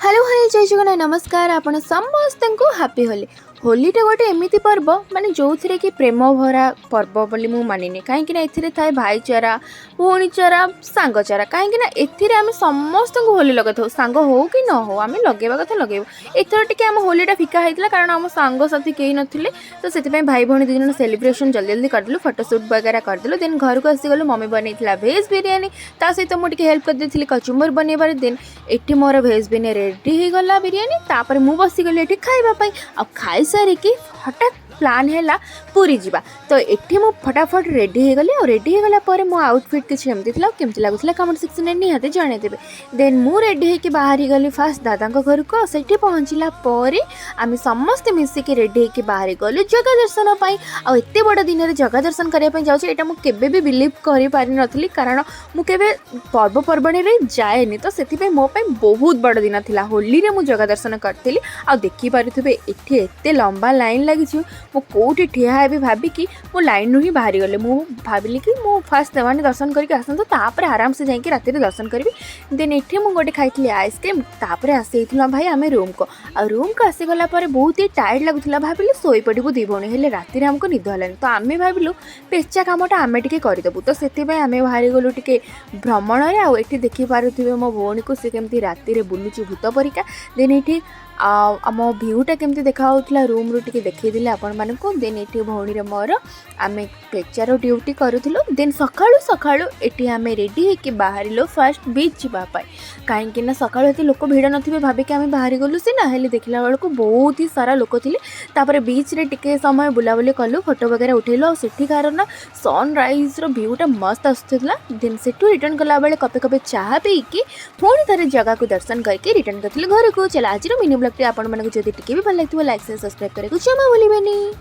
Hello hi जय जगन्नाथ नमस्कार आपण समस्त को हैप्पी होली होलीटा गोटे एमती पर्व माने जो थे कि प्रेम भरा पर्व बोली मु मानिनी कहीं ए थाए भाईचारा भौणीचारा सांगचारा कहीं एथिरे आम समस्त को होली लगे था सांग हो कि न हो आम लगेवा कथा लगे एथर टी आम होलीटा फिका होता कारण आम सांग साथी कहीं नथिले तो से भाई भौणी दुई जन सेलिब्रेशन जल्दी जल्दी करदेलु फोटोशूट वगैरह करदेलु देन घर को आसीगलु मम्मी बनई भेज बिरियानी ता सहित मुझे हेल्प कर देती कचुम्बर बनइबार देन एटी मोर भेज बिरियानी रेडी हो गला बिरियानी तापर मु बसीगली ये खाइबापी आ खाई सारिकी हठात प्लान है पुरी जावा तो ये मु फटाफट रेडी हो गली और रेडी हो गला पर मो आउटफिट किसी एमती केमती लगुला कमेंट सेक्शन में निहाती जनईदेवे देन मु रेडी होकर बाहरी गली फास्ट दादा घर को से पहुँचला आम समस्ते मिसिकी रेडी होकर बाहरी गलु जगह दर्शन आते बड़ दिन में जगह दर्शन करने जाऊँ यहाँ मुझे भी बिलीव कर पारि नी कारण मुझे पर्वपर्वाणी जाएनि तो से मो बहुत बड़ दिन था होली रे मु जगह दर्शन करी आ देखिपे ये एते लंबा लाइन लगी मु कौटी ठिया है भाविकी मो लाइन रू ही बाहरी गले मु भाविली कि मु फास्ट देवानी दर्शन करके आसतु तापर आराम से जाकि राति दर्शन करी देन ये मुझे खाई आइसक्रीम तापर आसी भाई आम रूम को आसीगला बहुत ही टायर्ड लगुला भाविली शोई पड़ू दी भौणी हेले राति आमको निद हलानी तो आम भाविलु पेचा कामटा आम टे करदेबू तो से आम बाहरी गलु टे भ्रमण आठी देखिपे मो भौणी को सी केमती राति बुलूची भूत परिका देन ये आम भ्यूटा केमती देखा रूम रू टी देखी आपण मानक देन ये भौणी मोर आम पेचार ड्यूटी करूँ देन सकाळू सकाळू ये आम रेडी होकर बाहर फास्ट बीच जावाई कहीं सकाळू ये लोक भिड़ नथिबे भाविक आम बाहरी गलु सीना हेले देखला बेलू बहुत ही सारा लोक थे बीच रे टिके समय बुलाबुली कलु फोटो वगैरह उठेलु और सेठिकार ना सनराइज भ्यूटा मस्त आसूला देन से रिटर्न कला बेले कपे कपे चाह पीकी पुणी थे जगह को दर्शन करके रिटर्न करते घर को चला आज मिनी ब्लॉग आपको जब टी भी भल लगे लाइक सब्सक्राइब करने को जमा भूलें।